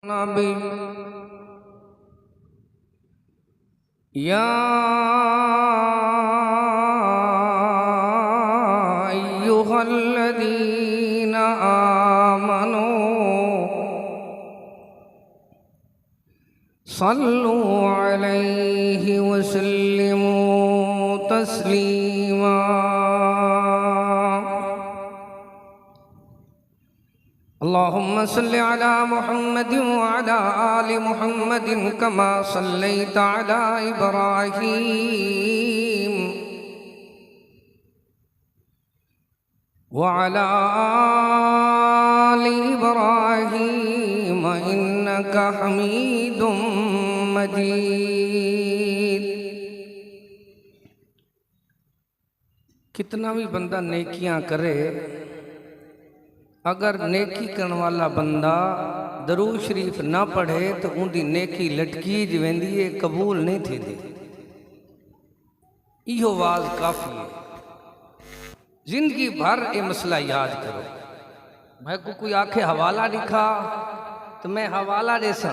नबी या अय्युहल्लज़ीना आमनू सल्लु अलैहि वसल्लिमू तस्लीमा। अल्लाहुम्मा सल्लि अला मुहम्मद व अला आलि मुहम्मद कमा सल्लैता अला इब्राहीम व अला आलि इब्राहीम इन्नका हमीदुम मजीद। कितना भी बंदा नेकियां करे, अगर नेकी करने वाला बंदा दरूद शरीफ ना पढ़े तो उनकी नेकी लटकी वेंदी है, कबूल नहीं थी। इहो वाज काफ़ी है। जिंदगी भर ये मसला याद करो। भाई को कोई आखे हवाला लिखा तो मैं हवाला देसा।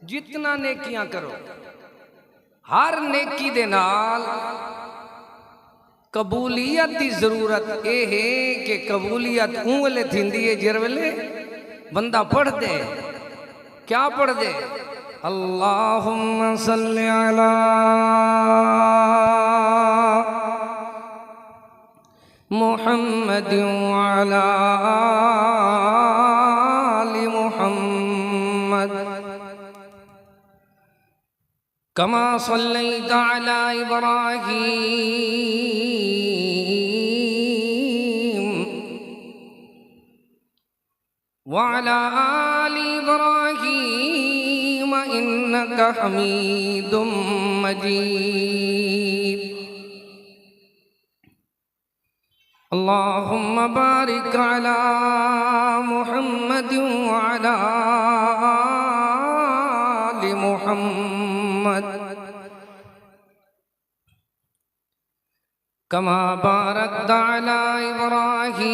जितना नेकियां करो, हर नेकी दे नाल कबूलियत की जरूरत ये है कि कबूलियत उंगले थींदी है जिर वेले बंदा पढ़ दे। क्या पढ़ दे? अल्लाहुम्मा सल्लि अला मुहम्मद व अला आलि मुहम्मद कमा सल्लैता अला इब्राहीम व अला आलि इब्राहीम इन्नका हमीदुम मजीद। अल्लाहुम्मा बारिक अला मुहम्मद व अला आलि मुहम्मद कमा बारकता अला इब्राहीम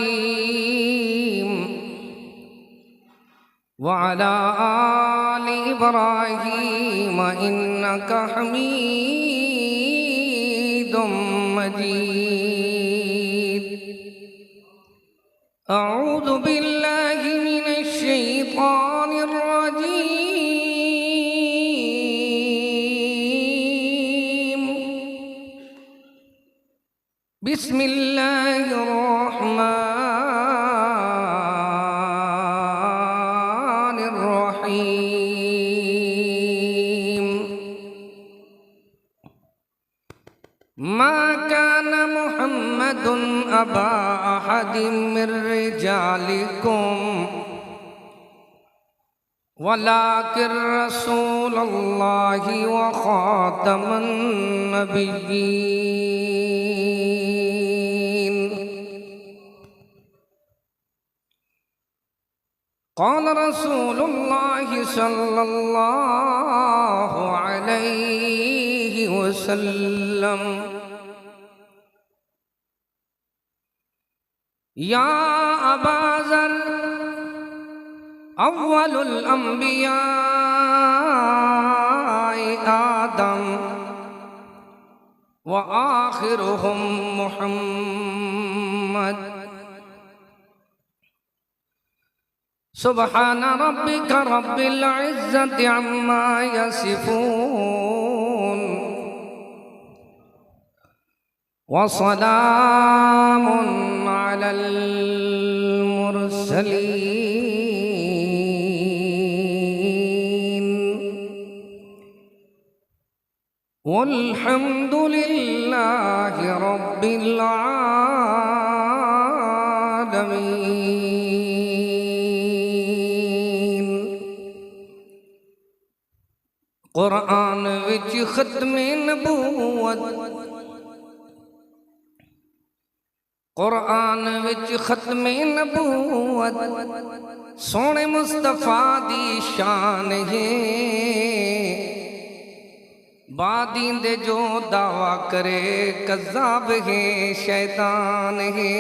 व अला आलि इब्राहीम इन्नका हमीदुम मजीद। अऊज़ु बिल्लाहि मिनश शैतानिर रजीम। बिस्मिल्लाहिर रहमानिर रहीम। मा काना मुहम्मदुन अबा अहदिम मिर रिजालिकुम वलाकिर रसूलुल्लाहि व खातमुन नबिय्यीन। क़ाल रसूलुल्लाहि सल्लल्लाहु अलैहि वसल्लम या अबा ज़र अव्वलुल अंबिया आदम व आखिरुहुम मुहम्मद। सुब्हान रब्बिका रब्बिल इज़्ज़ति अम्मा यसिफून व सलामुन अलल मुरसलीन वल्हम्दुलिल्लाहि रब्बिल आलमीन। कुरान विच खत्मे नबूवत, कुरान विच खत्मे नबूवत सोने मुस्तफा दी शान है। बादींदे जो दावा करे कज़्ज़ाब है, शैतान है।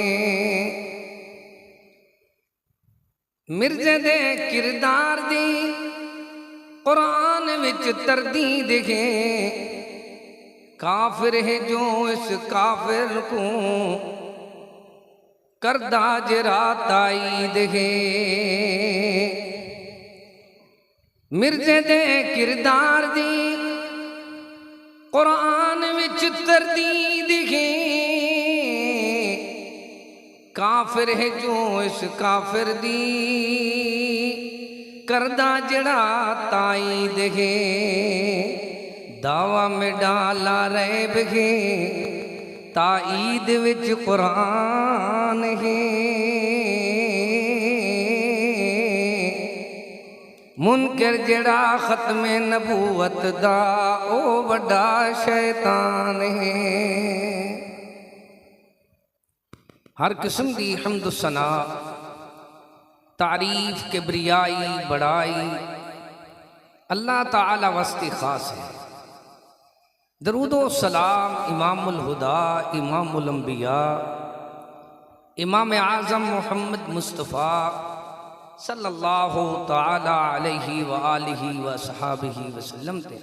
मिर्जे दे किरदार दी कुरान विच तरदीद है। काफिर है जो इस काफिर को करदा जरा ताईद है। मिर्जे दे किरदार दी कुरान विच तरदीद है। काफिर है जो इस काफिर दी करदा जड़ा ताईद है। दावा में डाला रैब है ताईद विच कुरान है। मुनकर जड़ा खत्मे नबूवत दा ओ बड़ा शैतान है। हर किस्म दी हम्द सना तारीफ किबरियाई बड़ाई अल्लाह ताला वस्ती खास है। दरूदो सलाम इमामुल हुदा इमामुल अंबिया इमाम आज़म मोहम्मद मुस्तफ़ा सल्लल्लाहु ताला अलैहि व आलिहि व सहाबिहि वसल्लम ते।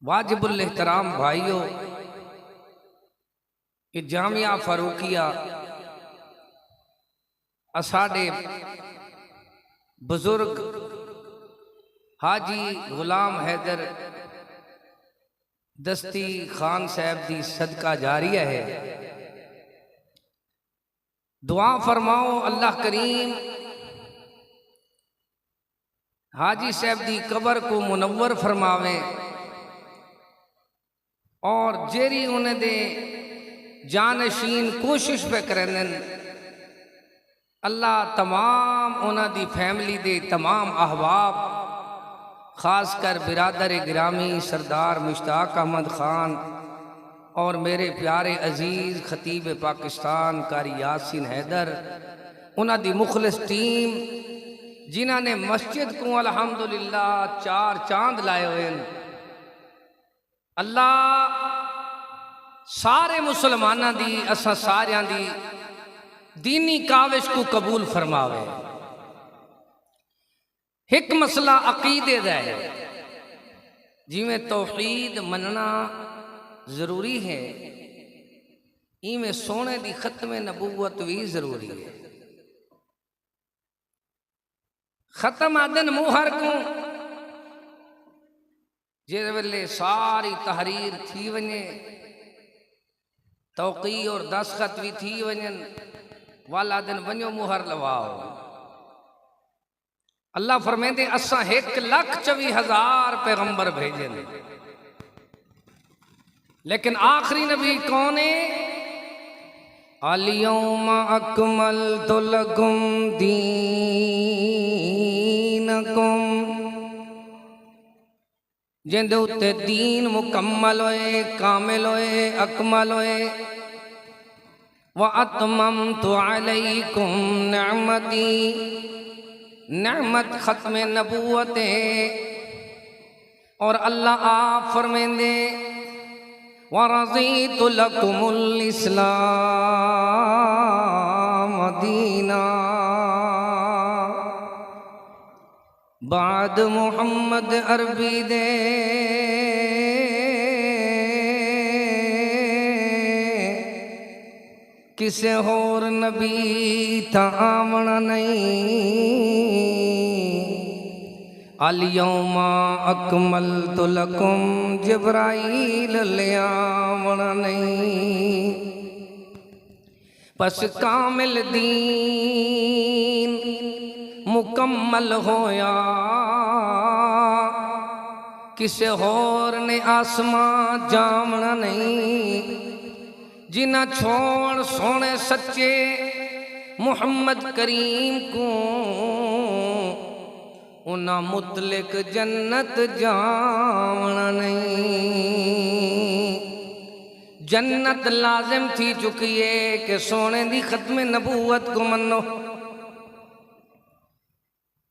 वाजिबुल एहतराम भाइयों, ये जामिया फारूकिया असाडे बुजुर्ग हाजी गुलाम हैदर दस्ती खान साहब दी सदका जारिया है। दुआ फरमाओ अल्लाह करीम हाजी साहब दी कबर को मुनव्वर फरमावे और जेरी उन्हें दे जानशीन कोशिश पे करें अल्लाह तमाम उन्हां दी फैमिली दे तमाम अहबाब खासकर बिरादर गिरामी सरदार मुश्ताक अहमद खान और मेरे प्यारे अजीज़ खतीब पाकिस्तान कारी यासीन हैदर उन्हां दी मुखलिस टीम जिन्हां ने मस्जिद को अल्हम्दुलिल्लाह 4 चांद लाए हुए हैं। अल्लाह सारे मुसलमाना दी असा सारियां दी दीनी काविश को कबूल फरमावे। एक मसला अकीदे दा है, जिमें तौहीद मनना जरूरी है इवें सोने दी खत्मे नबूवत भी जरूरी है। खत्म आदन मुहर को जिस वेले सारी तहरीर थी वने तौकी और दस्तखत भी थी वजन वाला दिन वनो मुहर लवाओ। अल्लाह फरमाते असा 1,24,000 पैगंबर भेजे लेकिन आखिरी नबी कौन है? अल-यौमा अकमलतु लकुम दीनकुम, जिंदे उत्ते दीन मुकम्मल होए कामिल होए अकमल होए। व अतममतु अलैकुम निअमती, नेमत खत्म नबूवत और अल्लाह आप फरमेंदे व रज़ीतु लकुमुल इस्लाम दीना। बाद मुहम्मद अरबी दे किसे होर नबी था आमना नहीं। अल-यौमा अकमलतु लकुम जिब्राईल ले आमना नहीं। बस कामिल दीन मुकम्मल होया किसे होर ने आसमां जामना नहीं। जिन्ना छोड़ सोने सच्चे मुहम्मद करीम को उन्ना मुतलिक जन्नत जावना नहीं। जन्नत लाजिम थी चुकी है कि सोने दी खत्मे नबूवत को मनो।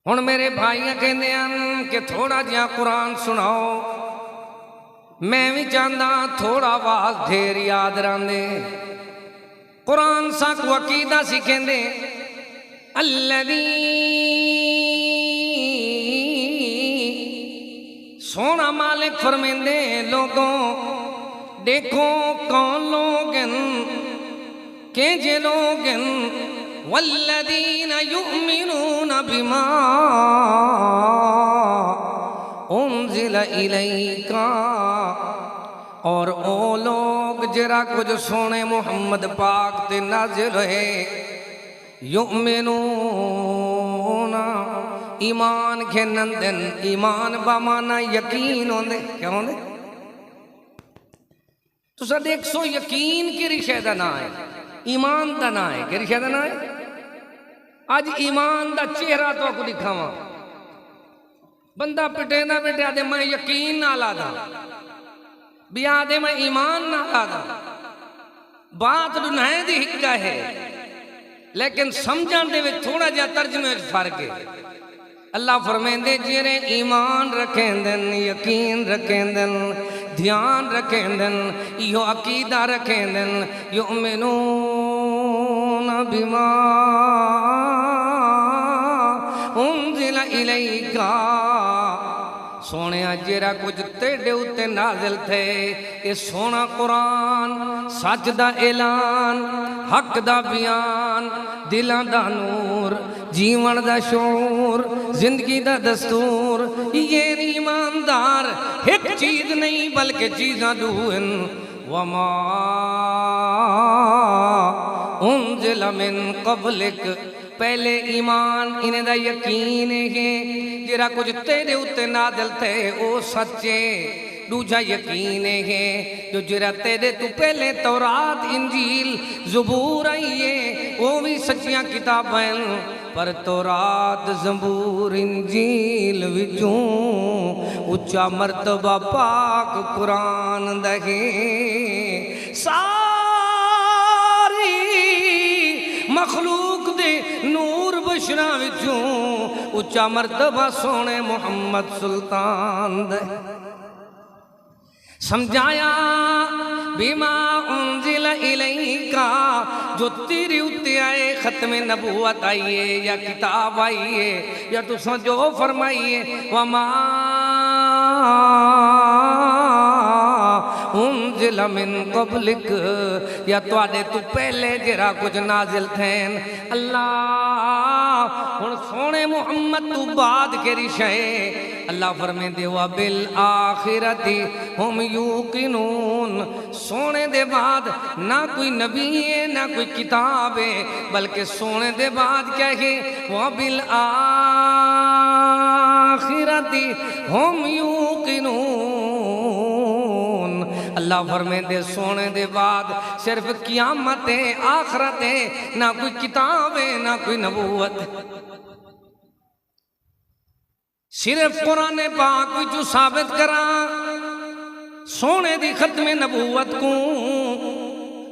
हुण मेरे भाइयां कहते हैं कि थोड़ा जिहा कुरान सुनाओ। मैं भी चाहता थोड़ा वाज ढेर याद रहे। कुरान साकू अकीदा सिखेंदे अल्लज़ी सोना मालिक फरमाते लोगों देखो कौन लोग के जे लोग वल्लज़ीना युमिनूना बिमा उन्ज़िला इलैका, और ओ लोग जरा कुछ सोने मुहम्मद पाक ते नाज़िल है युमिनूना ईमान के नंदन। ईमान बामाना यकीन होंदे क्या होंदे तुसा देख सो यकीन की रिशे दा ना है ईमान दा ना है कि रिशे दा ना है। आज ईमान दा चेहरा तो आपको दिखावा बंदा पिटेंदा बेटे आदे मैं यकीन ना लादा भी आदे मैं ईमान ना लादा बात दुनाए दी हिक्का है लेकिन समझण दे विच थोड़ा जा तर्जमे विच फर्क है। अल्लाह फरमांदे जेरे ईमान रखेंदन यकीन रखेंदन ध्यान रखेंदन यो अकीदा रखेंदन युमिनूना बिमा उन्ज़िला इलैका, सोने जेरा कुछ तेरे उत्ते नाज़िल थे ये सोना कुरान सच दा ऐलान हक दा बयान दिलां दा नूर जीवन दा शूर जिंदगी दा दस्तूर। ये ईमानदार एक चीज नहीं बल्कि चीज़ां दून वमा उन्ज़िला मिन क़ब्लिक, पहले ईमान इन्हें दा यकीन है जरा कुछ तेरे उत्ते नाज़िल थे ओ सच्चे। दूजा यकीन है जो जरा तेरे तू पहले तौरात इंजील ज़बूर आई है वो भी सच्चियां किताबें पर तौरात ज़बूर इंजील विचों उच्चा मर्तबा पाक कुरान दहे। सारी मखलूक दे नूर बशरा विचों उच्चा मर्तबा सोने मुहम्मद सुल्तान दे। समझाया बिमा उन्ज़िला इलैका जो तेरे उत्ते आए खत्म नबूवत आई है या किताब आई है या तुसा जो फरमाइए वमा उन्ज़िला मिन क़ब्लिक या तुआडे तू पहले जरा कुछ नाज़िल थे। अल्लाह हुण सोने मुहम्मद तू बाद के रिशे अल्लाह फरमांदे वा बिल आखिरती हुम यूकिनून, सोने दे बाद ना कोई नबी है ना कोई किताब है बल्कि सोने दे बाद क्या है वा बिल आखिरती हुम यूकिनून। अल्लाह फरमांदे सोने दे बाद सिर्फ कियामत है आखरत है ना कोई किताब है ना कोई नबूवत। सिर्फ कुरान पाक विचों साबित करा सोने दी खत्म नबूवत को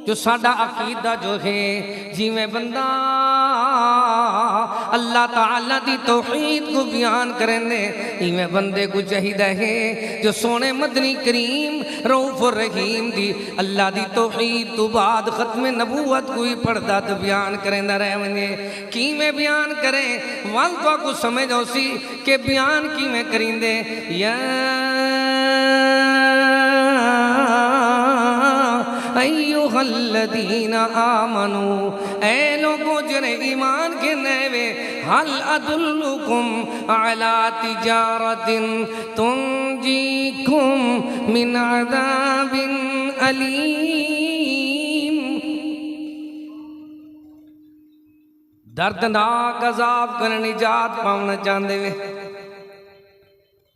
जो साडा अकीदा जो है जिवें बंदा अल्लाह ताला दी तौहीद को बयान करेंदे इवें बंदे को चाहिदा है जो सोने मदनी करीम रऊफ रहीम दी अल्लाह दी तौहीद तो बाद खत्म नबूवत कोई पढ़दा तो बयान करेंदा रहवे। किवें बयान करे वल तो को समझ औसी के बयान किवें करिंदे या अय्युहल्लज़ीना आमनू ऐ लोगों जिन्हें ईमान के नवे हल अदुल्लुकुम अला तिजारतिन तुंजीकुम मिन अज़ाबिन अलीम, दर्दनाक अज़ाब कर निजात पाना चाहते वे।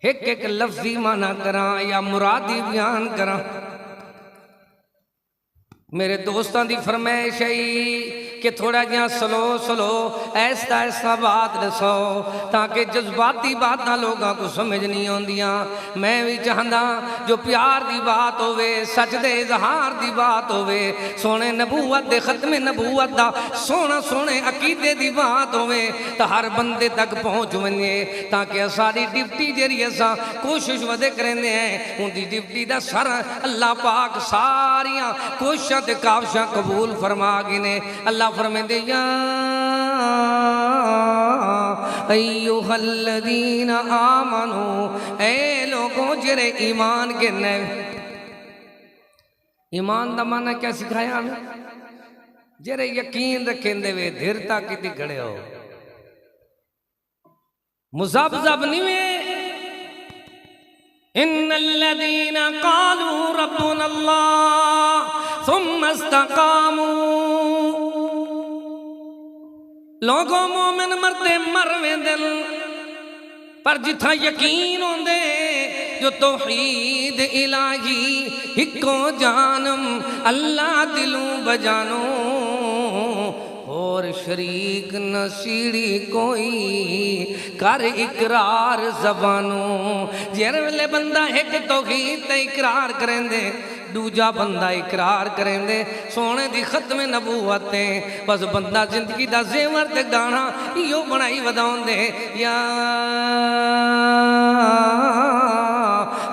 एक एक लफ्जी माना करा या मुरादी बयान करा। मेरे दोस्तों की फरमाइश है कि थोड़ा जहा स्लो स्लो ऐसा ऐसा बात दसो ताकि जज्बाती बात लोगों को समझ नहीं आउंदियां। मैं भी चाहता जो प्यार की बात होवे सच दे इजहार की बात होवे सोने नबूवत दे खत्म नबूवत दा सोना सोने अकीदे की बात होवे तो हर बंदे तक पहुँच वने ताकि सारी डिप्टी जी असा कोशिश वधे करेंदे हैं उनकी डिप्टी का सर अल्लाह पाक सारिया कोशिशां ते काविशां कबूल फरमा गए ने। अल्लाह फरमांदे या अय्युहल्लज़ीना आमनू, ए लोगों जेरे ईमान के ने। ईमान दा माना क्या सिखाया हमें? जेरे यकीन रखेंदे वे धीरता की खड़े हो, मुज़ब्ज़ब नहीं वे। इन्नल्लज़ीना क़ालू रब्बुनल्लाह सुम्मा इस्तक़ामू, लोगों मोमिन मरते मर वेंदे पर जिथा यकीन होंदे जो तौहीद इलाही हिको जानम अल्लाह दिलों बजानो, और शरीक न सीढ़ी कोई कर इकरार जबानों। जिस वेले बंदा एक तौहीद ते इकरार करेंदे, दूजा बंदा इकरार करेंदे सोने दी खत्म नबूवत है, बस बंदा जिंदगी दा ज़ेवर ते गाना इहो बनाई वधाउंदे। या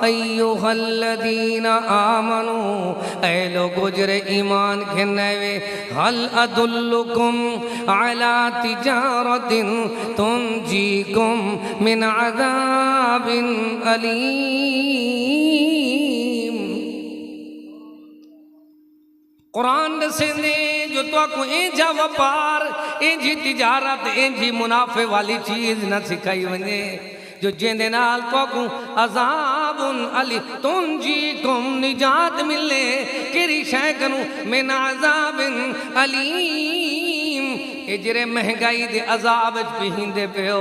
अय्युहल्लज़ीना आमनू, ऐ लोगो जरे ईमान घिनवे, हल अदुल्लुकुम अला तिजारतिन तुनजीकुम मिन अज़ाबिन अलीम। कुरान दसेंदे जो तो इंजा व्यापार, इंजी तिजारत, इंजी मुनाफे वाली चीज न सिखाई वने जो जेंदे नाल तो अज़ाबुन अली तुनजीकुम निजात मिले, केरी शै करूं मिन अज़ाबिन अलीम। ये जेरे महंगाई दे अजाब पींदे पियो,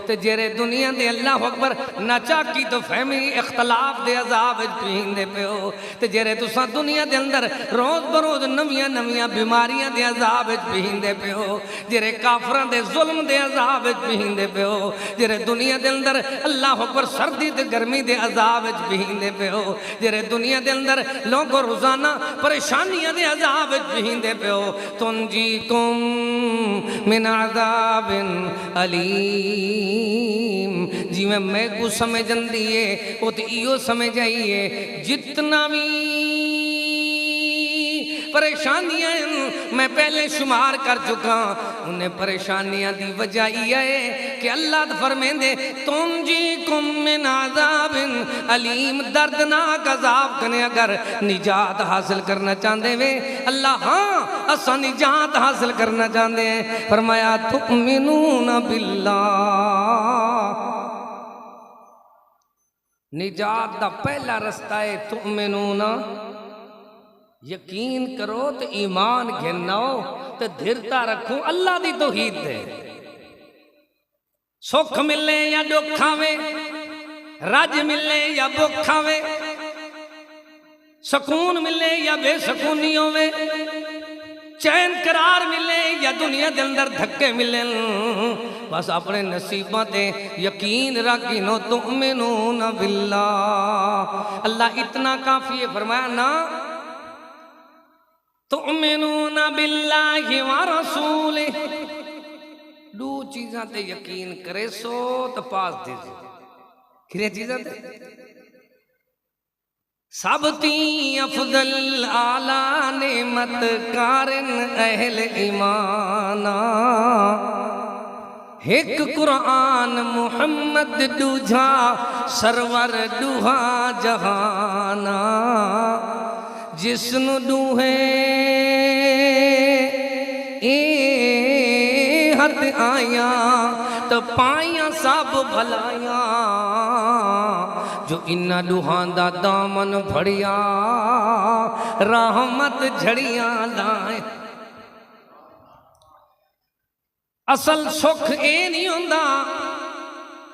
ते जेरे दुनिया दे अल्लाह अकबर नचा की तो फहमी इख्तलाफ दे अजाब पींदे पियो, ते जेरे तुसा दुनिया दे अंदर रोज बरोज नवियां नवियां बीमारियां दे अजाब पींदे पियो, जेरे काफरां दे जुल्म दे अजाब पींदे पियो, जेरे दुनिया दे अंदर अल्लाह अकबर सर्दी ते गर्मी दे अजाब पींदे पियो, जेरे दुनिया दे अंदर लोगों रोजाना परेशानियां दे अजाब पींदे पियो, तुनजीकुम मिन अज़ाबिन अलीम। जिमें मैं कुछ समझंदी है वो तो इो समझ आइए, जितना भी परेशानियां मैं पहले शुमार कर चुका, उन्हें परेशानियां दी वजह यह है कि अल्लाह फरमेंदे तुनजीकुम मिन अज़ाबिन अलीम, दर्दनाक अजाब कने अगर निजात हासिल करना चाहते वे अल्लाह, हाँ असा निजात हासिल करना चाहते हैं। फरमाया तुमिनूना बिल्लाह, निजात दा पहला रास्ता है तुमिनूना, यकीन करो तो ईमान घिनाओ तो धीरता रखो अल्लाह दी तौहीद दे। सुख मिले या दुख आवे, रज मिले या भुख आवे, सुकून मिले या बेसकूनी होवे, चैन करार मिले या दुनिया के अंदर धक्के मिले, बस अपने नसीबों ते यकीन रखी नो तुमिनूना बिल्लाह। अल्लाह इतना काफी है, फरमाया ना तुमिनूना बिल्लाहि व रसूलिहि, दो चीज़ां ते यकीन करे सो तो पास दे किरे चीज़ां ते सब ती अफजल आला नेमत कारिन अहल ईमाना, एक कुरान मुहम्मद दूजा सरवर दुहा जहाना, जिसनु दूहे ए हथ आया तो पाइया सब भलाया, जो इन्ना दुहां दा दामन फड़िया रहमत झड़िया लाए। असल सुख ये नहीं होंदा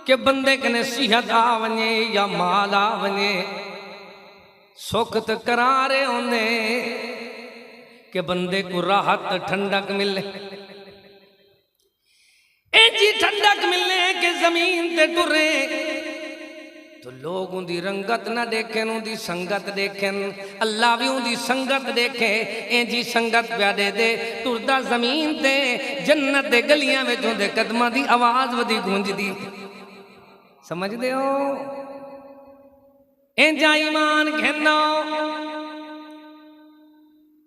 कि बंदे कने सेहत आ वने या माल आ वने, सुख तो करारे होंदे कि बंदे को राहत ठंडक मिले, ऐसी ठंडक मिले कि जमीन ते टुरे तो लोग उनकी रंगत ना देखें, उनकी संगत देखें, अल्लाह भी उनकी संगत देखे। इंजी संगत प्यादे दे टुरदा जमीन ते जन्नत दे गलियां में उनके कदमां दी आवाज वधी गूंजदी, समझदे हो? इंजा ईमान घिनो,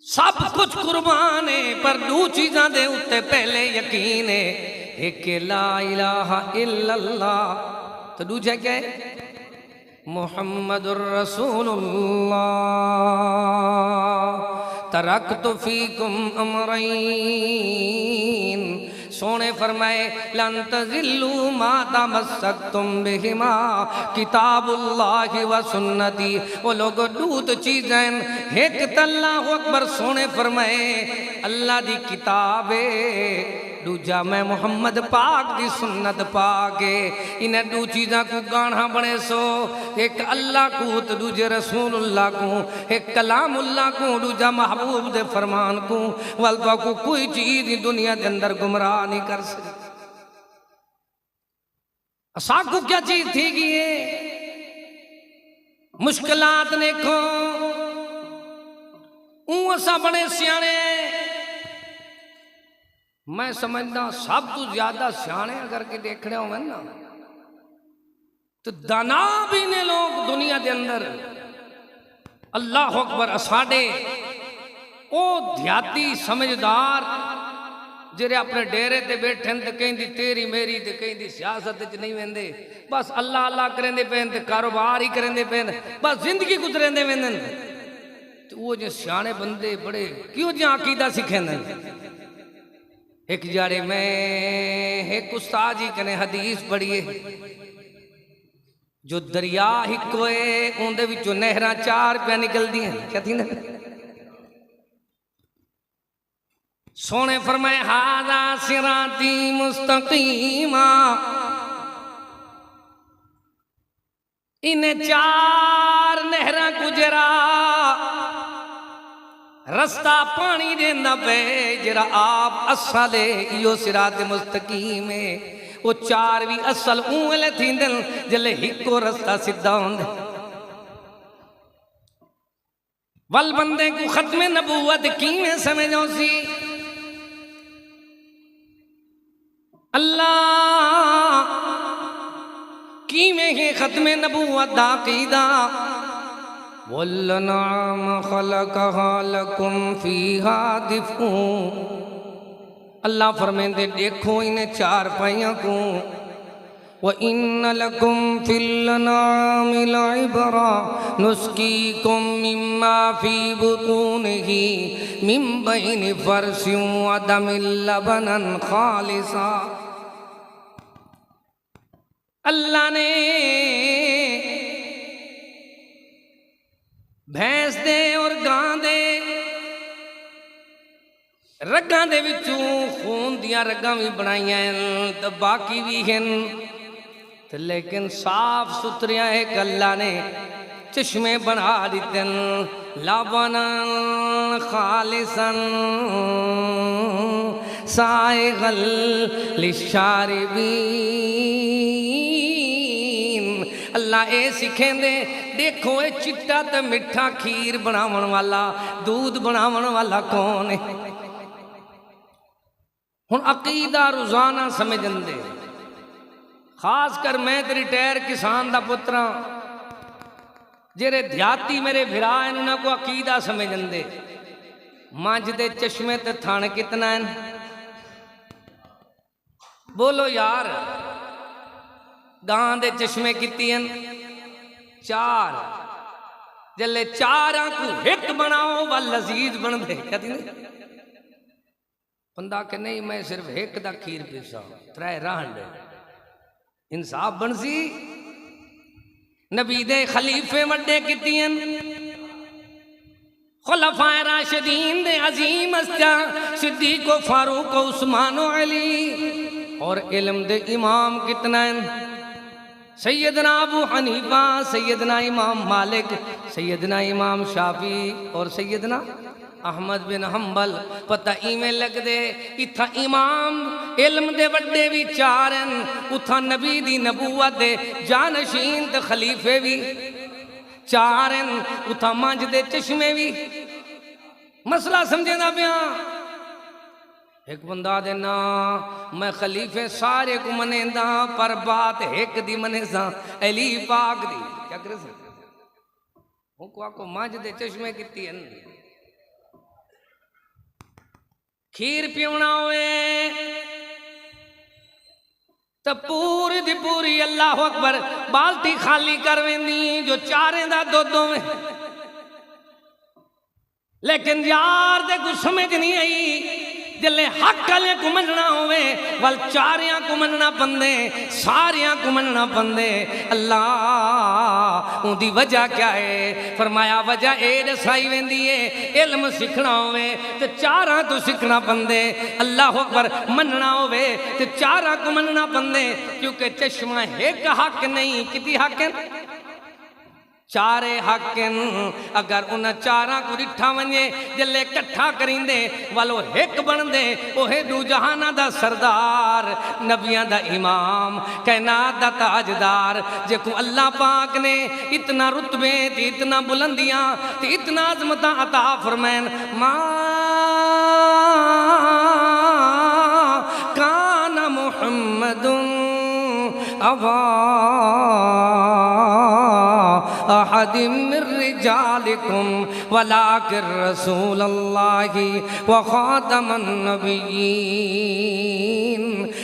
सब कुछ कुर्बान है पर दो चीज़ां दे उत्ते पहले यकीन है एक ला इलाहा इल्लल्लाह, तो दूजा क्या है मुहम्मदुर रसूलुल्लाह। तरक्तु फीकुम अमरैन, सोने फरमाए लन तज़िल्लू मा तमस्सकतुम बिहिमा किताबुल्लाहि व सुन्नती। वो लोग दूत चीज़ें एक अल्लाहु अकबर, सोने फरमाए अल्लाह दी किताब है, दूजा मैं मुहम्मद पाक दी सुन्नत पाक है। इन्हें दो चीज़ा को गाना बने सो, एक अल्लाह को तो दूजे रसूलुल्लाह को, एक कलामुल्लाह को दूजा महबूब दे फरमान को। वल्दा को कोई चीज़ दुनिया के अंदर गुमराह नहीं कर सकती। साकू क्या चीज थी कि ये मुश्किलात देखो असा बड़े सियाने, मैं समझदा सब तो ज्यादा सियाने अगर के देखने हो ना तो दाना भी ने लोग दुनिया के अंदर। अल्लाह अकबर, साडे ओ ध्याती समझदार जेरे अपने डेरे ते बैठे तो कहीं तेरी मेरी तो कहीं सियासत च नहीं वेंदे, बस अल्लाह अल्लाह करेंदे पेन ते कारोबार ही करेंदे पेन, बस जिंदगी गुजरेंदे वेंदन। तो वो जो सियाने बंदे बड़े क्यों जो अकीदा सिखेंदे। एक जाड़े मैं एक उस्ताद जी कने हदीस पढ़िए, जो दरिया हिको है उनदे विचों नहरां चार पे निकलदी हैं, क्या थी ना सोने फरमाए हादा सिराती मुस्तकीमा, इन्हें चार नहरा गुजरा रस्ता पानी देंदा पे जरा आप असल इो सिरात मुस्तकीम है। वो चार भी असल ऊले थींदन जले हिको रस्ता सीधा होंदे। वल बंदे को खत्म नबूवत किवें समझो सी, अल्लाह किवें है खत्म नबूवत दा अकीदा। वल्लनाम खलकहा लकुम फीहा दिफू, अल्लाह फरमाते देखो इन्हें चार पाइयों को। व इन्न लकुम फिल अनामि लइबरा नुस्कीकुम मिम्मा फी बुतूनिही मिन बैनि फरसिन व दमिल लबनन खालिसा। अल्लाह ने भैंस दे और गां दे रगां दे विचों खून दियां रगां भी बनाइयां तो बाकी भी हैं, तो लेकिन साफ सुथरियां एक अल्लाह ने चश्मे बना दिते लबनन खालिसन साइगल लिशारिबीन। अल्लाह ए सिखेंदे देखो ये चिट्टा तो मिठा खीर बनावन वाला दूध बनावन वाला कौन है। हुण अकीदा रोजाना समझंदे, खास कर मैं तो रिटायर किसान दा पुत्रा, जेरे ध्याती मेरे भिरा इन्होंने को अकीदा समझंदे। मंझ दे चश्मे ते थान कितना है बोलो यार, गां दे चश्मे किती हैं चार, जल्ले चारां को एक बनाओ व लजीज बन दे। कहती बंदा के नहीं मैं सिर्फ एक दा खीर पीसा त्रै रहन दे इंसाफ बनसी। नबी दे खलीफे वड्डे कितियन, खुलफाए राशिदीन दे अजीम अस्ता सिद्दीक फारूक उस्मान अली, और इल्म दे इमाम कितना हैं सैयदना अबू हनीफा, सैयदना इमाम मालिक, सैयदना इमाम शाफी और सैयदना अहमद बिन हम्बल। पता इवें लग दे इत्था इमाम इल्म दे वड्डे भी चार हैं, उथा नबी दी नबूवत दे जानशीन ते खलीफे भी चार हैं, उथा मंझ दे चश्मे भी। मसला समझे ना पिया। एक बंदा देना मैं खलीफे सारे को मनेंदा पर बात एक दी मने सा अली पाक दी, क्या करे को मंझ दे चश्मे किती हैं। खीर पीवना होए तो पूरी दी पूरी अल्लाह अकबर बाल्टी खाली कर वेंदी जो चारे दा दुध होवे। लेकिन यार दे कुछ समझ नहीं आई जिले हक वाले को मनना होवे वल चारियां को मनना पंदे सारियां को मनना पंदे। अल्लाह उनकी वजह क्या है? फरमाया वजह ए दसाई वेंदी है इल्म सीखना होवे तो चारां तो सीखना पंदे। अल्लाह अकबर मनना होवे तो चारां को मनना पंदे क्योंकि चश्मा एक हक नहीं किती हक है चारे हकन। अगर उन चारा को डिठा वने जल्ले कट्ठा करींदे वालो एक बनदे ओहे दू जहाना दा सरदार नबियां दा इमाम कायनात दा ताजदार जेको अल्लाह पाक ने इतना रुतबे ते इतना बुलंदियां ते इतना अजमत अता फरमाइन। मा काना मुहम्मदुन अबा अहदिम मिर रिजालिकुम वलाकिर रसूलुल्लाहि व खातमन नबिय्यीन।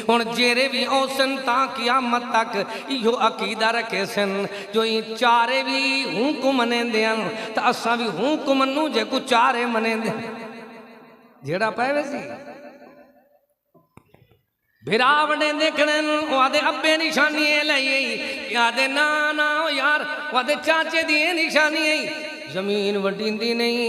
हुण जेरे भी औसन ता क़यामत तक इहो अकीदा रखे सन जो ये चारे भी हूं को मनेंदे हन तो असां भी हूं को मन्नू जे को चारे मनेंदे जेड़ा पावे सी भिरावड़े देखने वादे अब्बे निशानी लाई यादे ना ना यार वादे चाचे दी निशानी आई जमीन वटींदी नहीं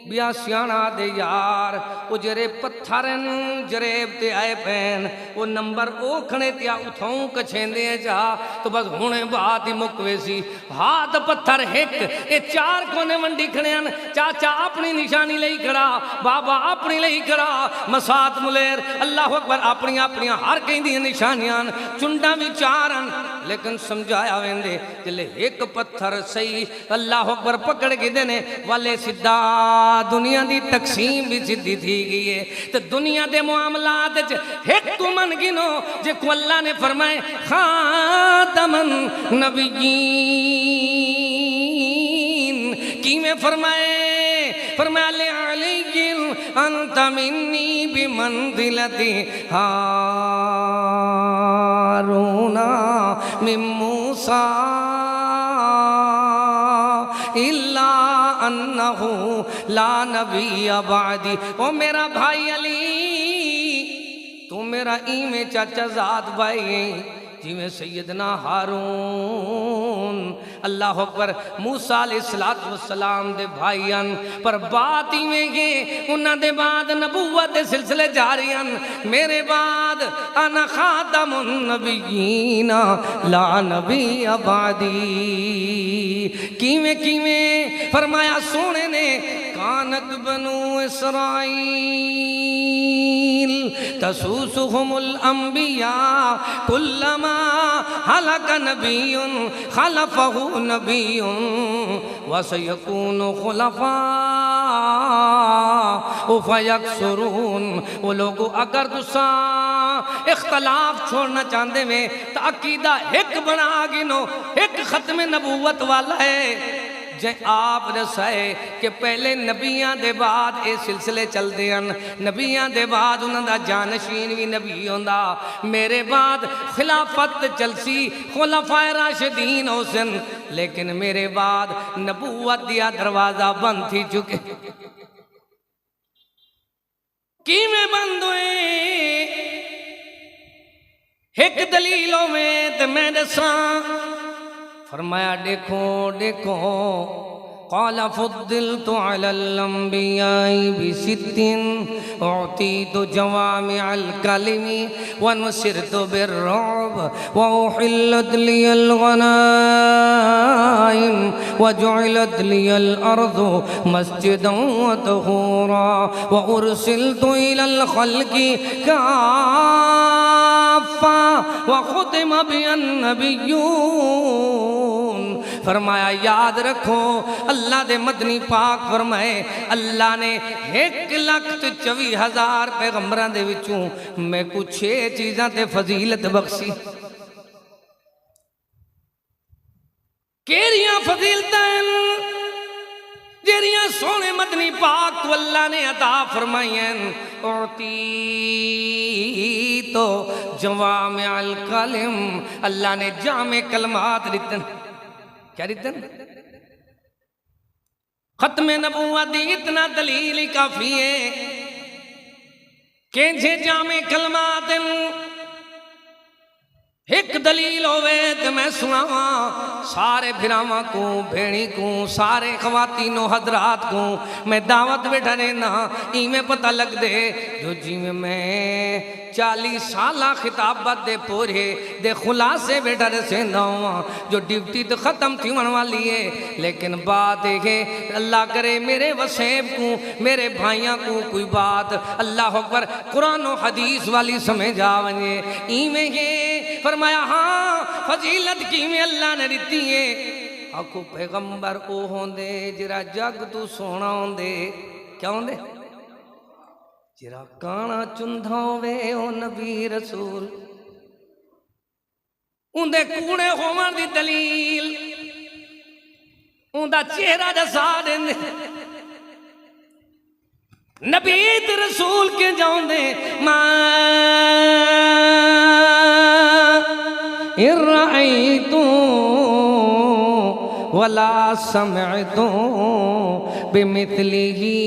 बिया सियाणा दे यार वो जरे पत्थरन जरेब ते आए पैन वो नंबर ओखने त्या उठाऊं कछेंदे जा तो बस हुणे बात ही मुकवे सी हाथ पत्थर हिक ये चार कोने वंडी खड़ेन चाचा अपनी निशानी लई खड़ा बाबा अपनी लई खड़ा मसात मुलेर अल्लाह अकबर अपनी अपनी हर कहीं निशानियां चुंडा भी चारन लेकिन समझाया वेंदे जिले एक पत्थर सही अल्लाह अकबर पकड़ के देने वाले सीधा दुनिया की तकसीम भी सीधी थी गई है। तो दुनिया के मामलात एक को मन गिनो जे को अल्लाह ने फरमाए खातमन नबिय्यीन किमें फरमाए फरमाया ले अलैहिल अंत मिन्नी बिमंजिलति हारूना मिन मूसा इल्ला अन्नहु ला नबी अबादी। ओ मेरा भाई अली तू मेरा इमे चाचा जात भाई जिमें सैयदना हारून अल्लाह अकबर मूसा अलैहिस्सलातु वस्सलाम दे भाईयान पर बात इवें के उन्हां दे बाद नबूवत दे सिलसिले जारी हन मेरे बाद अना खातमुन नबिय्यीन ला नबी अबादी। किवें किवें फरमाया सोने ने कानत बनु इसराइल तसूसुहुमुल अंबिया कुल्लमा हलक नबियुन खलफहु नबियुन वसयकूनु खुलफा फयक्सुरून। वो लोग अगर तुसा इख्तलाफ छोड़ना चाहते में तो अकीदा एक बना गिनो एक खत्म नबूवत वाला है जे आप दसाए कि पहले नबियां दे बाद ये सिलसिले चलते हैं नबियां दे बाद उन्होंने जानशीन भी नबी होंदा मेरे बाद खिलाफत चलसी खुलफाए राशिदीन होसन लेकिन मेरे बाद नबूवत दिया दरवाजा बंद थी चुके। किवें बंद हुए एक दलीलों में तो मैं दसा फरमाया देखो देखो क़ाला फ़ुद्दिलतु अलल अंबियाई बिसित्तिन उअतीतु जवामिअल कलिमी व नुसिरतु बिर्रुअब व उहिल्लत लियल गनाइम व जुइलत लियल अर्दु मस्जिदन व तहूरा व उरसिलतु इलल खल्क़ि काफ़्फ़ा व खुतिम बिअन नबिय्यून। फरमाया याद रखो अल्लाह दे मदनी पाक फरमाए अल्लाह ने 1,24,000 पैगंबरां दे विचों मैं कुछ 6 चीज़ां ते फजीलत बख्शी। केरियां फजीलतां जे ਜਿਹੜੀਆਂ सोने मदनी पाक को अल्लाह ने अता फरमाइयन औती तो जवामे अल कलम अल्लाह ने जामे कलमात दितन क्या दितन खत्म नबूवत इतना दलील ही काफी है कि जे जामे कलमात एक दलील होवे तो मैं सुनावा सारे फिरावा को भेड़ी को सारे खवातीनों हजरात को मैं दावत बैठा देना इमें पता लग दे जो जिमें मैं 40 साल खिताबत दे पूरे दे खुलासे बैठा से नवा जो ड्यूटी तो ख़त्म थी होने वाली है लेकिन बात है अल्लाह करे मेरे वसेब को मेरे भाइयों को कोई बात अल्लाह अकबर कुरान और हदीस वाली समझ आवे इमें है फरमाया हाँ फजीलत की में अल्लाह ने दी है आखो पैगंबर ओ होंदे जरा जग तू सोना होंदे क्या होंदे जरा काना चुंधा होवे ओ नबी रसूल उंदे कूड़े होवन दी दलील उंदा चेहरा दसा देंदे नबी ते रसूल के जाऊंदे मां इर्राइतू वला समअतू बिमिथलिही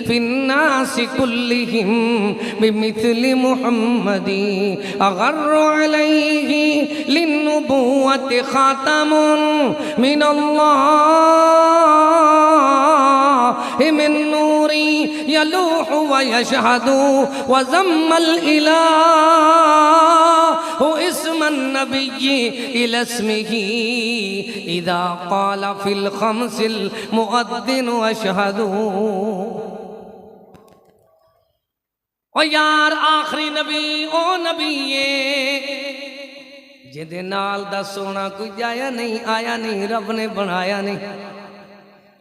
फिन्नासि कुल्लिहिम बिमिथलि मुहम्मदी अगर्रु अलैहि लिन्नुबुव्वति खातमुन मिनल्लाहि मिन नूरी यलूहु व यशहदु व ज़म्मल इलाहु इस्मन नबिय्यि इला इस्मिही इज़ा क़ाल फ़िल ख़म्सिल मुअद्दिनु अशहदु ओ यार आखिरी नबी ओ नबी जिदे नाल दा सोना कोई जाया नहीं आया नहीं रब ने बनाया नहीं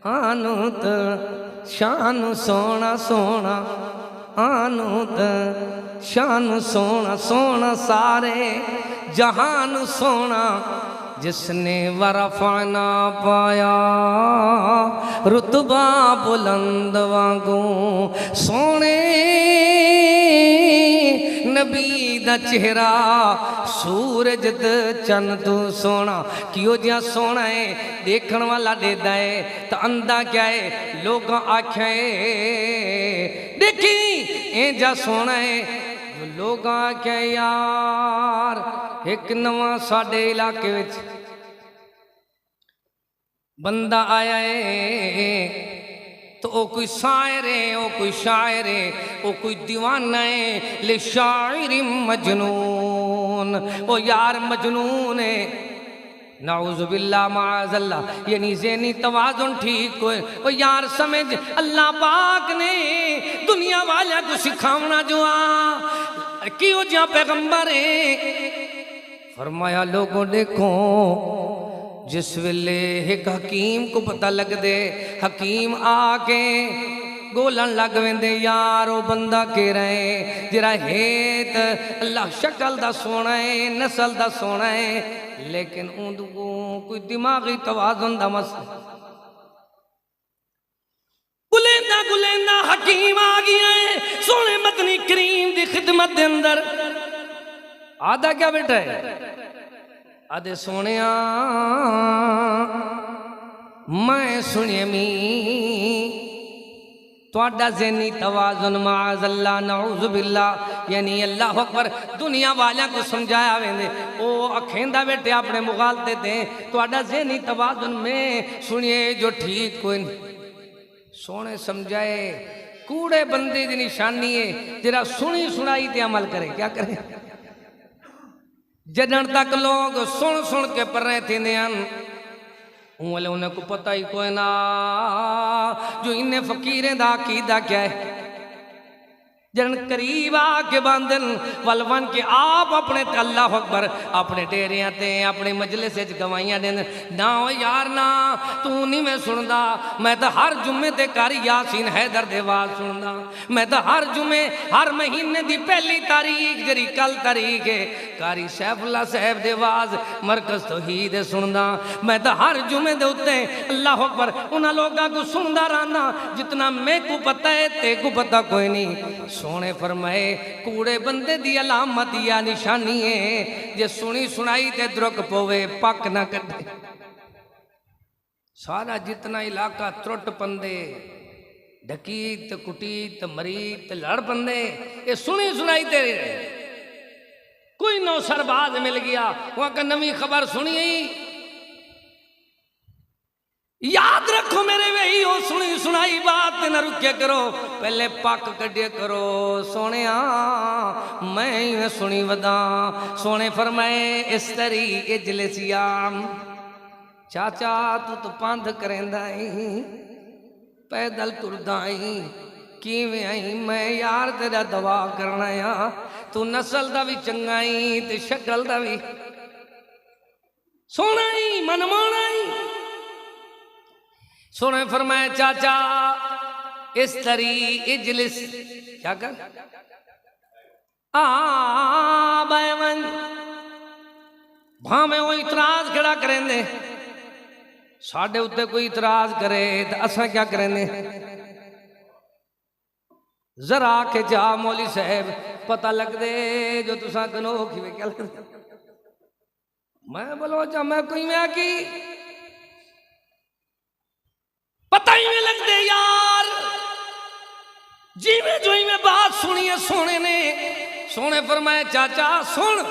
आनू तो शान सोना सोना आनू तो शान सोना सोना सारे जहान सोना जिसने वरफाना पाया रुतबा बुलंद वांगू सोने नबी दा चेहरा सूरज द चन तू सोना कियो जिया सोना है देखण वाला देदा है तो अंधा क्या है लोग आख्या है देखी ए जा सोना है लोग आख्या यार एक नवा साडे इलाके विच बंदा आया है तो वो कोई शायर है वो कोई शायर है वो कोई दीवाना है ले शायर मजनून वो यार मजनून है नाउज़ुबिल्लाह माअज़ल्लाह यानी ज़हनी तवाज़ुन ठीक हो वो यार समझ अल्लाह पाक ने दुनिया वाले को सिखावना जो आ क्यों जा पैगंबर है फरमाया लोगों देखो जिस वेले एक हकीम को पता लग दे हकीम आके गोलन लग वेंदे यार वो बंदा के रहे जरा हेत अल्लाह शक्ल दा सोना है नस्ल दा सोना है लेकिन उनको कोई दिमागी तवाज़ुन दा मसला गुलेंदा गुलेंदा हकीम आ गया है सोने मदनी करीम दी खिदमत दे अंदर आधा क्या बेटा है आधे सोने मैं सुनिए मी तुहाडा ज़हनी तवाज़ुन माअज़ल्लाह नाउज़ुबिल्लाह यानी अल्लाह अकबर दुनिया वालियां को समझाया वेंदे ओ अखेंदा बेटे अपने मुगालते दे तुहाडा ज़हनी तवाज़ुन में सुनिए जो ठीक कोई सोने समझाए कूड़े बंदे की निशानी है जरा सुनी सुनाई ते अमल करे क्या करे जदन तक लोग सुन सुन के पर थे वाले उन्हें को पता ही कोई ना जो इन्हें फकीरें दा कीदा क्या है जन करीब आके बांधन वलवन के आप अपने अल्लाह अकबर अपने डेरिया ते अपने मजलिस गवाइयां देन ना ओ यार ना तू नहीं मैं सुनदा मैं तो हर जुम्मे ते कारी यासीन हैदर दे आवाज सुनदा मैं तो हर जुम्मे हर महीने दी पहली तारीख जरी कल तारीख है कारी सैफुल्ला साहब दे आवाज मरकज तौहीद सुनदा मैं तो हर जुम्मे दे उत्ते अल्लाह अकबर उन्हां लोगां को सुनदा रहना जितना मैं को पता है ते को पता कोई नहीं सोने फरमाए कूड़े बंदे दी अलामत या निशानी है जे सुनी सुनाई ते द्रुक पवे पक ना कटे सारा जितना इलाका त्रुट पंदे डकीत कुटीत मरीत लड़ पंदे ये सुनी सुनाई ते कोई नौ सरबाज मिल गया वहां का नवी खबर सुनी याद रखो मेरे वही हो सुनी सुनाई बात न रुके करो पहले पक कड्डे करो सोने मैं सुनी वदा सोने फरमाए इस तरी इजलिसियाम चाचा तू तो पंध करेंदा पैदल तुरदा किवें आई मैं यार तेरा दवा करना आ तू नस्ल दा भी चंगा ते शक्ल दा भी सोना मनमाना सोने फरमाया चाचा इस तरी इजलिस क्या कर बैवन भावे वो इतराज खड़ा करेंदे साढ़े उत्ते कोई इतराज करे तो असा क्या करेंदे जरा के जा मौली साहब पता लग दे जो तुसा कनो कि क्या मैं बोलो जा मैं कोई मैं की पता ही नहीं लगते यार जीवे जो ही में बात सुनी है सोने ने सोने फरमाया चाचा सुन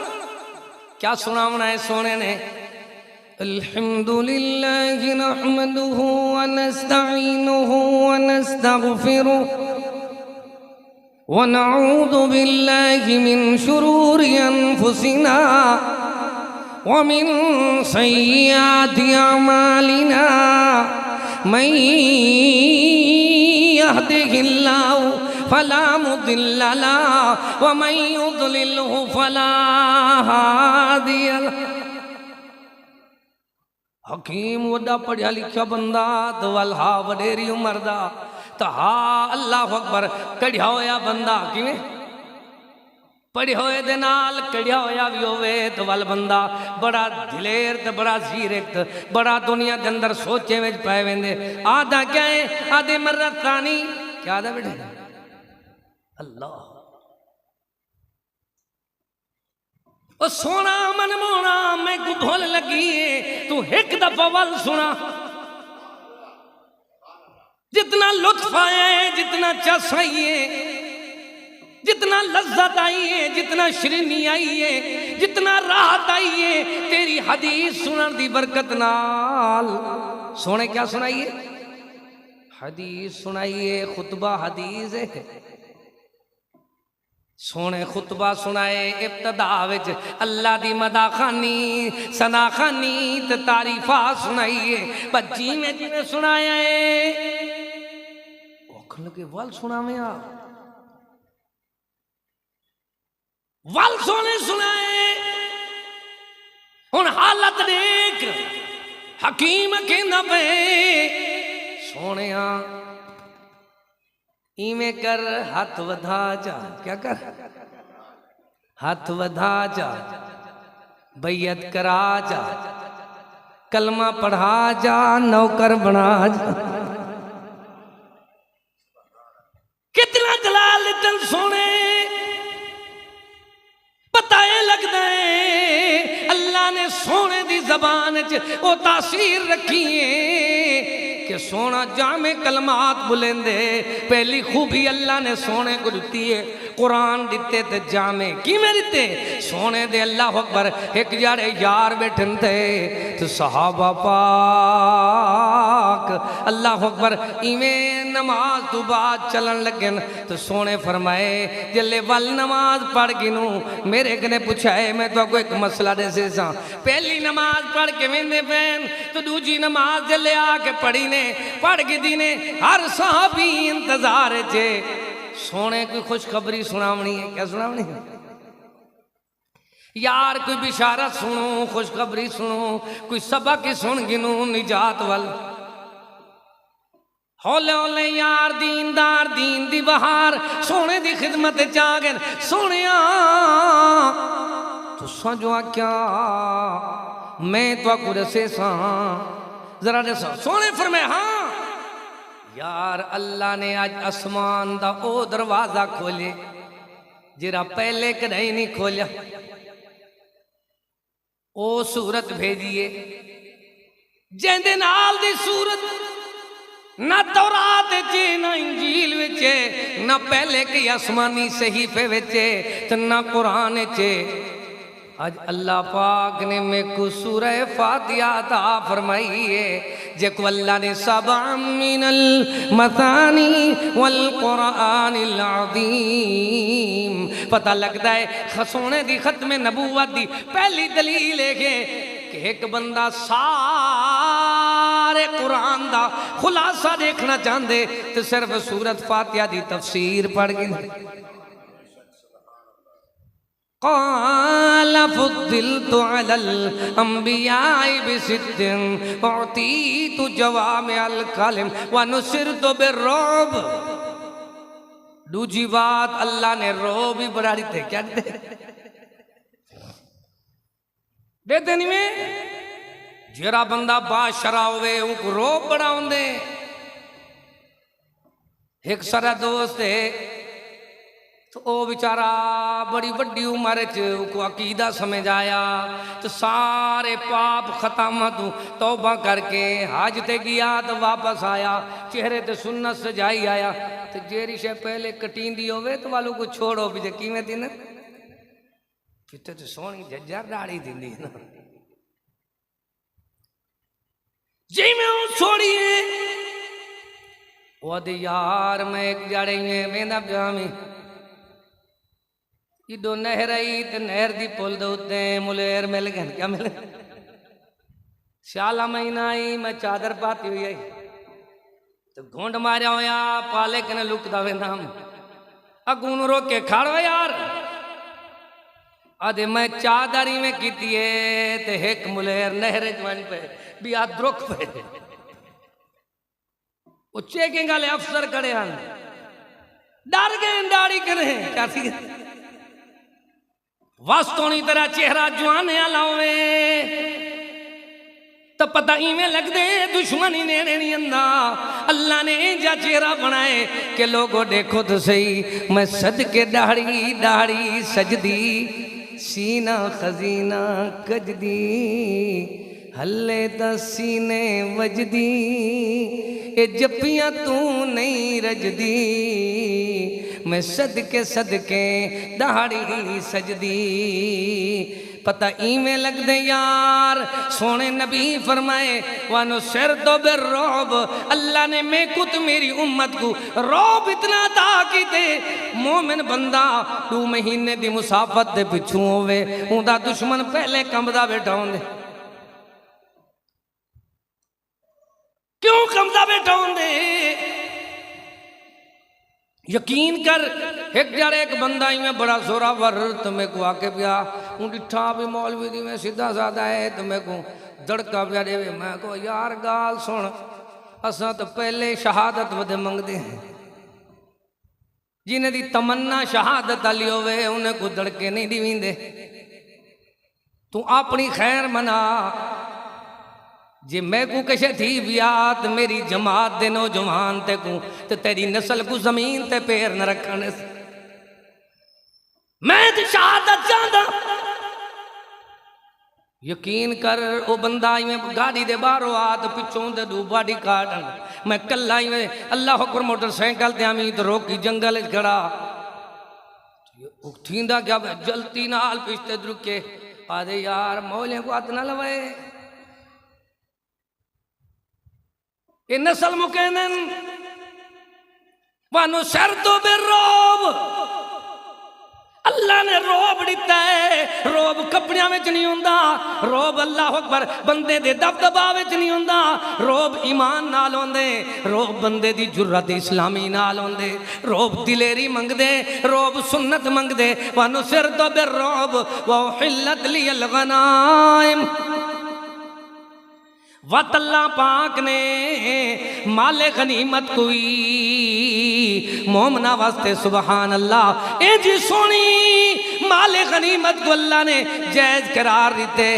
क्या सुनावना है सोने ने अल्हम्दुलिल्लाहि नहमदुहु व नस्तईनुहु व नस्तगफिरुहु व नऊज़ु बिल्लाहि मिन शुरूरि अनफुसिना व मिन सय्यिआति अमालिना मैं यहदिहिल्लाहु फला मुदिल्ल लहु व मैं युद्लिलहु फला हादिय लहु हकीम वड्डा पढ़िया लिखा बंदा तो वल हा वडेरी उमर दा तो हा अल्लाह अकबर कढ़िया होया बंदा किवें पढ़े होए दे नाल कढ़िया होया भी होवे तो वल बंदा बड़ा दिलेर ते बड़ा जीरक बड़ा दुनिया के अंदर सोचे में पाए वेंदे आधा क्या है आधे मर्रत तानी क्या आधा बेटे अल्लाह ओ सोना मन मोना मैं को भूल लगी है तू एक दफा वल सुना जितना लुत्फ आया है जितना चस आई है जितना लज्जत आई है जितना श्रीनी आई है जितना राहत आई है तेरी हदीस सुनन दी बरकत नाल सोने क्या सुनाइए हदीस सुनाइए खुतबा हदीस है सोने खुतबा सुनाए इब्तदा विच अल्लाह दी मदाखानी सनाखानी ते तारीफा सुनाइए बच्ची में जिन्हें सुनाया है औख लगे वल सुनावे आ वल सोने सुनाए हुन हालत देख हकीम कहंदा पे सोने इवें कर हाथ वधा जा क्या कर हाथ वधा जा बैयत करा जा कलमा पढ़ा जा नौकर बना जा कितना जलाल लिटन सोने पता है लगता है अल्लाह ने सोने दी जबान च वो तासीर रखी है कि सोना जामे कलमात बुलेंदे पहली खूबी अल्लाह ने सोने को दिती है कुरान दिते ते जामे किवें दिते सोने दे अल्लाह अकबर एक जारे यार बैठन थे तो सहाबा पाक अल्लाह अकबर इवें नमाज तो बाद चलन लगे तो सोने फरमाए जल्ले वल नमाज पढ़ गिनू मेरे कने पूछा है मैं तो एक मसला दसे सा पहली नमाज पढ़ के वेंदे पैन तो दूजी नमाज जल्ले आके पढ़ी ने पढ़ के दी ने हर साहबी इंतजार चे सोने कोई खुशखबरी सुनावनी है। क्या सुनावनी है यार? कोई बिशारत सुनो, खुशखबरी सुनो, कोई सबक सुन गिनो निजात वाल। हौले हौले यार दीनदार दीन दी बहार सोने दी खिदमत चा गए। सोने तुसा जो आख्या मैं तो दसे सा जरा दसो। सोने फरमाया हाँ यार अल्लाह ने आज आसमान दा ओ दरवाजा खोले जरा पहले कदे नहीं खोलिया। ओ सूरत भेजिए जेंदे नाल दी सूरत ना तौरात चे ना इंजील विचे ना पहले के आसमानी सहीफे विचे ते ना कुरान चे। आज अल्लाह पाक ने मेरे को सूरह फातिहा अता फरमाई है जेको अल्लाह ने सबअ मिनल मसानी वल कुरानिल अज़ीम। पता लगता है सोने दी खत्म नबूवत दी पहली दलील है कि एक बंदा सारे कुरान दा खुलासा देखना चाहते तो सिर्फ सूरत फातिहा दी तफसीर पढ़ के। क़ाल फ़ुद्दिलतु अलल अंबियाइ बिसिद्दिन उअतीतु जवामिअल कलिम व नुसिरतु बिर्रुब। दूजी बात अल्लाह ने रोब भी बढ़ा दी थे। क्या देते नहीं में जरा बंदा बादशाह होवे उनको रोब बढ़ाउंदे। एक सारा दोस्त है तो ओ बेचारा बड़ी बड़ी उम्र च अकीदा समझ आया तो सारे पाप खत्म तू तौबा करके हज ते गया तो वापस आया चेहरे ते सुन्नत सजाई आया। तो जेरी शे पहले कटींदी होवे तो वालों को छोड़ो भी किवें थी ना किते तो सोहनी जज्जर दाढ़ी थींदी ना जी में छोड़िए वो यार मैं एक जड़े में वेंदा पिया में इदो नहर आई तो नहर दी पुल दे उत्ते मुलेर मिल गए। क्या मिले? स्याला महीना आई मैं चादर पाती हुई आई तो घोंड मारिया होया पाले कने लुकदा वेंदा हम अगून रोक के खड़ो यार आदे मैं चादरी में कीती है ते एक मुलेर नहर जवान पे भी आ द्रुक पे उच्चे के गाले अफसर खड़े हन डर गए दाढ़ी करे क्या थी वास्तोनी तरह चेहरा जवान लावे तो पता इवें लगदे दुश्मनी ने नहीं अंदा। अल्लाह ने जा चेहरा बनाए कि लोगों देखो तो सही मैं सदके दाढ़ी दाढ़ी सजदी सीना खजीना कजदी हल्ले ता सीने वजदी ए जपियां तू नहीं रजदी मैं सदके सदके दाढ़ी सजदी। पता इवें लगदे यार सोने नबी फरमाए वानो सिर दो बिर्रुब। अल्लाह ने मैं कुत मेरी उम्मत को रौब इतना अता कीते मोमिन बंदा 2 महीने दी मुसाफत दे पिछू होवे उंदा दुश्मन पहले कंबदा बैठा होंदे। क्यों कंबदा बैठा होंदे? यकीन कर एक जड़े एक बंदा ही में बड़ा जोरावर तो मैं को आके पिया डिठा भी मौलवी दी में सीधा साधा है तो मैं को दड़का पिया देवे। मैं को यार गाल सुन असा तो पहले शहादत वदे मंगते हैं जिन्हें दी तमन्ना शहादत आली होवे उन्हें को दड़के नहीं दीवींदे। तू अपनी खैर मना जे मैं को कशे थी बियात मेरी जमात दे नौजवान ते को ते तेरी नस्ल को जमीन ते पैर न रखने मैं तो शहादत चाहता। यकीन कर वो बंदा में गाड़ी दे बाहरों आ तो पिछों दे दू बाड़ी काटन मैं कल्ला ही में अल्लाह अकबर मोटरसाइकिल ते आमी तो रोकी जंगल खड़ा थींदा क्या जलती नाल पिछते द्रुके आदे यार मौले को हाथ न लवाए ये नस्ल मुकैनन वानो शर्तो बिर्रुब। अल्लाह ने रोब दिता है, रोब कपड़ियां में नहीं होंदा, रोब अल्लाह अकबर बंदे दे दबदबा विच नहीं होंदा, रोब ईमान नाल होंदे, रोब बंदे दी जुर्रत इस्लामी नाल होंदे, रोब दिलेरी मंगदे, रोब सुन्नत मंगदे। वानु सिर तो बिर रोब व हिल्लत लियल गनाइम। वत अल्लाह पाक ने माले गनीमत कोई मोमना वास्ते सुबहान अल्लाह ए जी सोनी माले गनीमत को अल्लाह ने जायज करार दिते।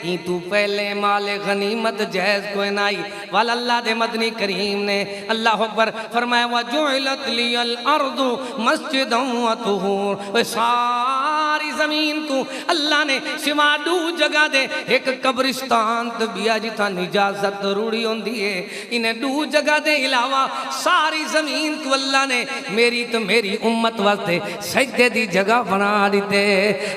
ई तू पहले माले गनीमत जायज कोई नाई वाल अल्लाह दे मदनी करीम ने अल्लाह अकबर फरमाया व जुइलत लियल अर्दु मस्जिदन व तुहूर। सारी जमीन को अल्लाह ने सिवा दू जगह दे एक कब्रिस्तान तो बिया जिथा निजाजत रूड़ी होंदी है, इन्हें दू जगह दे अलावा सारी जमीन को अल्लाह ने मेरी तो मेरी उम्मत वास्ते सजदे दी जगह बना दीते।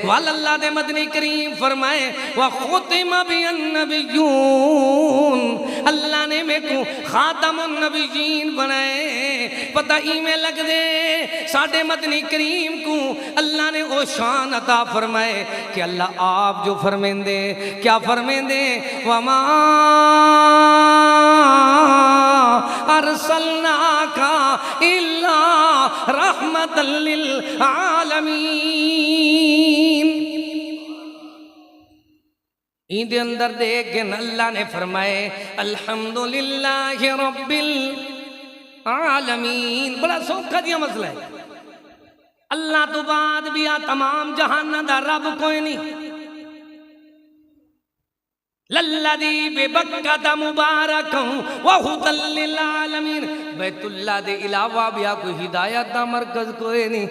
वाल अल्लाह दे मदनी करीम फरमाए व खुतिमा बिन नबिय्यून, अल्लाह ने मेरे को खातमुन नबिय्यीन बनाए। पता इवें लग दे साडे मदनी करीम को अल्लाह ने ओ शान अता फरमाए कि अल्लाह आप जो फरमेंदे क्या फरमेंदे वमा अरसलनाका इल्ला रहमतल लिल आलमीन। इनके अंदर देख के अल्लाह ने फरमाए अल्हम्दुलिल्लाहि रब्बिल आलमीन। बड़ा सौखा दिया मसला है, अल्लाह तो बाद भी आ तमाम जहाना दा रब कोई नहीं। लल्लदी बेबक्कता मुबारकं व हुदल लिल आलमीन। बैतुल्लाह दे अलावा भी आ कोई हिदायत दा मरकज कोई नहीं।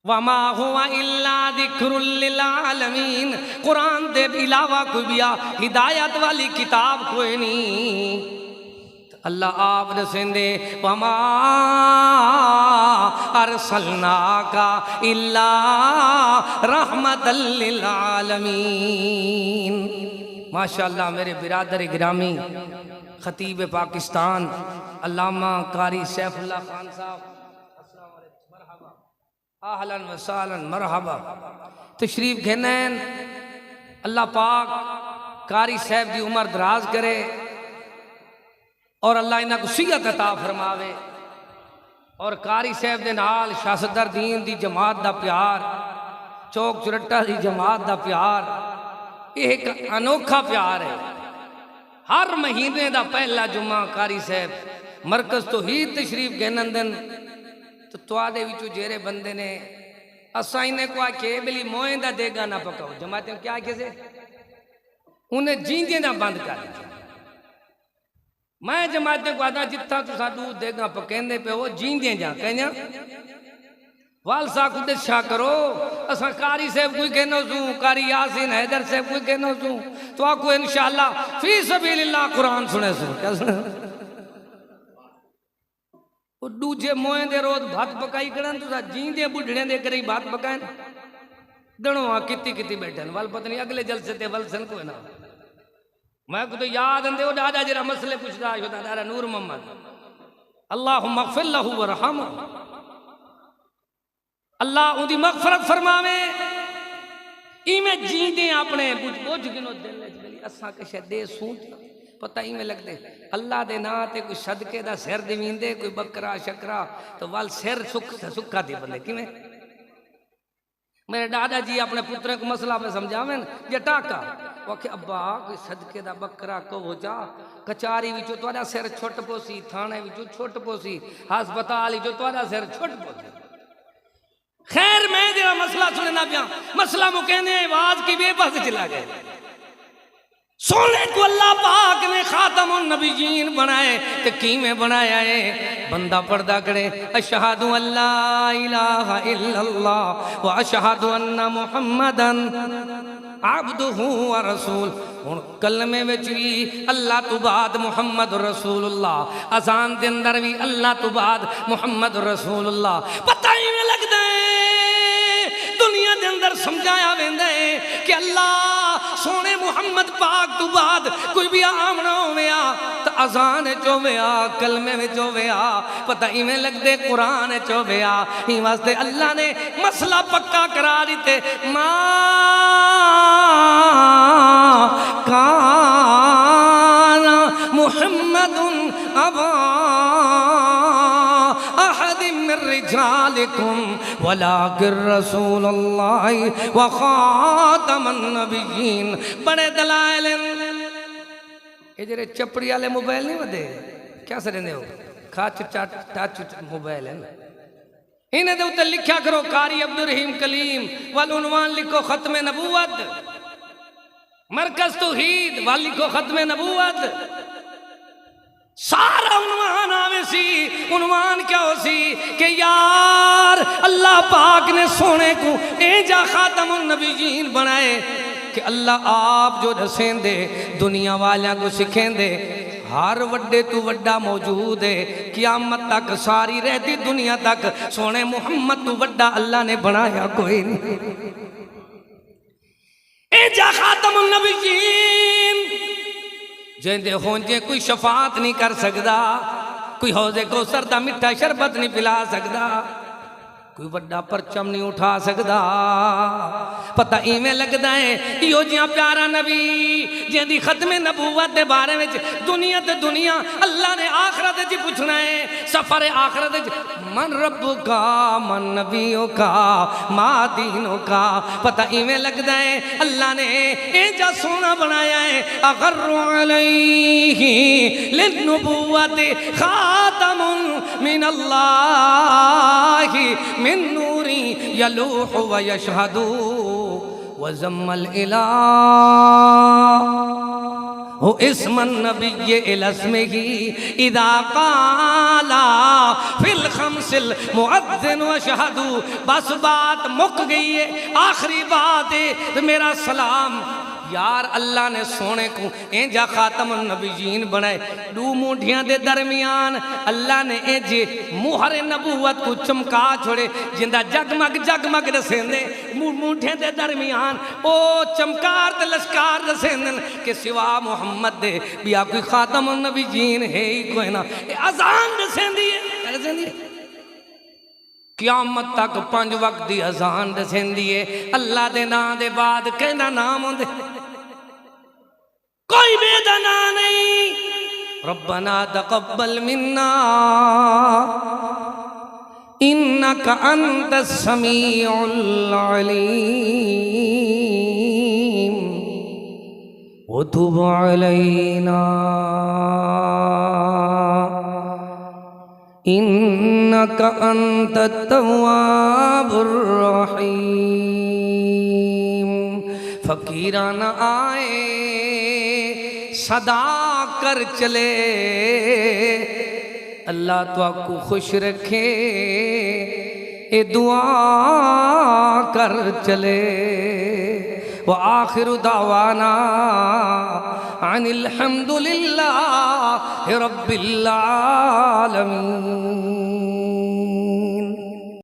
वमा हुआ इल्ला दिक्रुल लिल आलमीन। कुरान दे अलावा कोई भी आ हिदायत वाली किताब कोई नहीं। अल्लाह आप दसेंदे वमा अरसलनाका इल्ला रहमतल लिल आलमीन। माशाअल्लाह मेरे बिरादर गिरामी खतीब पाकिस्तान अल्लामा कारी सैफुल्लाह खान साहब, आहलन व सहलन मरहबा तशरीफ घेनैन। अल्लाह पाक कारी साहब की उम्र दराज करे और अल्लाह इन्हां को सिहत अता फरमावे और कारी साहब दे नाल शासदर दीन दी जमात दा प्यार, चौक चुरट्टा दी जमात दा प्यार, यह एक अनोखा प्यार है। हर महीने दा पहला जुम्मा कारी साहब मरकज तो ही तशरीफ घेनंदन। तो तुआदे विचों जेरे बंदे ने असा इन्हें को आखे बिली मोए दा देगा ना पकाओ, जमाते क्या आखे से उन्हें जींदे ना बंद कर दिया। मैं जमाते को आदा जितना तुसा दूध देगा पकेंदे पे वो जींदे जा कहना वाल सा खुद शा करो। असा कारी साहब कोई कहनो सू, कारी यासीन हैदर साहब कोई कहनो सू, तो आपको इंशाअल्लाह फी सबीलिल्लाह कुरान सुने सू। क्या सुने दूजे मोए दे रोज भात पकाई करन तुसा जींदे बुढ़ड़े दे करे भात पकाए दणो किती किती बैठन वाल पता नहीं अगले जलसे ते वलसन को ना। मैं को तो याद आंदे ओ दादा जरा मसले पूछदा आयो दादा नूर मोहम्मद अल्लाहुम्मा अग़फिर लहू वरहम। अल्लाह उदी मगफरत फरमावे। इवें जींदे अपने बुझ बुझ गिनो दिल च असा कशे दे सूट पता ही में लगते अल्लाह दे ना ते कोई सदके दा सिर देवींदे कोई बकरा शकरा तो वाल सिर सुखा दे बंदे किवें। मेरे दादा जी अपने पुत्र को मसला में समझावें जे टाका वो आखे अब्बा कोई सदके दा बकरा कहो जा कचारी विचों तुहाडा सिर छुट पोसी, थाने विचों छुट पोसी, हस्पताल विचों तुहाडा सिर छुट पोसी। खैर मैं जेड़ा मसला सुनना पिया मसला मुकेंदे आवाज की बेबस चला गए। सोने को अल्लाह पाक ने खातमुन नबिय्यीन बनाए ते किवें बनाया है बंदा पढ़दा करे अशहदु अल्ला इलाहा इल्लल्लाह व अशहदु अन्ना मुहम्मदन अब्दुहु व रसूल। हुण कलमे विच भी अल्लाह तो बाद मुहम्मद रसूलुल्लाह, अजान दे अंदर भी अल्लाह तो बाद मुहम्मद रसूलुल्लाह। पता ही नहीं लगदा दुनिया दे अंदर समझाया वेंदा है कि अल्लाह सोने मुहम्मद पाक तू बाद कोई भी आमना होवे आ तो अजान चोवे आ कलमे में चोवे आ पता इवें लगदे कुरान चोवे आ ई वास्ते अल्लाह ने मसला पक्का करा दिते मा काना मुहम्मदुन अबा रिजालिकुम वलाकिर रसूलुल्लाह व खातमन नबिय्यीन। बड़े दलाइल ये जेरे चपड़ी वाले मोबाइल नहीं वदे क्या सरेंदे हो खाच टच मोबाइल है इन्हें दे उत्ते लिखा करो कारी अब्दुल रहीम कलीम वल उन्वान लिखो खत्म नबूवत मरकज तौहीद वाल लिखो खत्म नबूवत सारा उन्वान आवे सी। उन्वान क्या हो सी कि यार अल्लाह पाक ने सोने को एजा खातमुन नबीयीन बनाए कि अल्लाह आप जो दसेंदे दुनिया वालियां को सिखेंदे हर वड्डे तू वड्डा मौजूद है क़यामत तक सारी रहती दुनिया तक सोने मुहम्मद तू वड्डा अल्लाह ने बनाया कोई नहीं। एजा खातमुन नबीयीन जेंदे होंजे कोई शफात नहीं कर सकता कोई हौजे कौसर दा मिठा शरबत नहीं पिला सकता कोई वड्डा परचम नहीं उठा सकता पता इवें लगता है इहो जिहा प्यारा नबी जिंदी खत्मे नबूवत के बारे में दुनिया ते दुनिया अल्लाह ने आखरत च पूछना है सफर आखरत मन रब्बुका मन नबियुका मा दीनुका पता इवें लगता है अल्लाह ने एजा सोना बनाया है अगर्रु अलैहि लिन्नुबुव्वत खातमुन मिनल्लाहि मिन नूरी यलूहु व यशहदु व ज़म्मल इलाहु इस्मन नबिय्य इलस्मिही इदा क़ाला फिल खम्सिल मुअद्दिन व शहदु। बस बात मुक गई है आखिरी बात है तो मेरा सलाम यार अल्लाह ने सोने को एजा खातमुन नबीयीन बनाए दू मुठियां दे दरमियान अल्लाह ने एजे मुहरे नबूवत को चमका छोड़े जिंदा जगमग जगमग दसेंदे मुठियां दे दरमियान ओ चमकार ते लश्कार दसेंदन के सिवा मुहम्मद दे बिया कोई खातमुन नबीयीन है ही कोई ना। अजान दसेंदी है क़यामत तक 5 वक्त दी अजान दसेंदी है अल्लाह दे नाम दे बाद कहना नाम होंदे कोई बेदना नहीं। रब्बना तक़ब्बल मिन्ना इन्नका अंतस समीउल अलीम व तुब अलैना इन्नका अंतत तव्वाबुर रहीम। फकीराना आए सदा कर चले अल्लाह तो आपको खुश रखे ए दुआ कर चले व आखिर दावाना अनिल हम्दुलिल्लाहि रब्बिल आलमीन।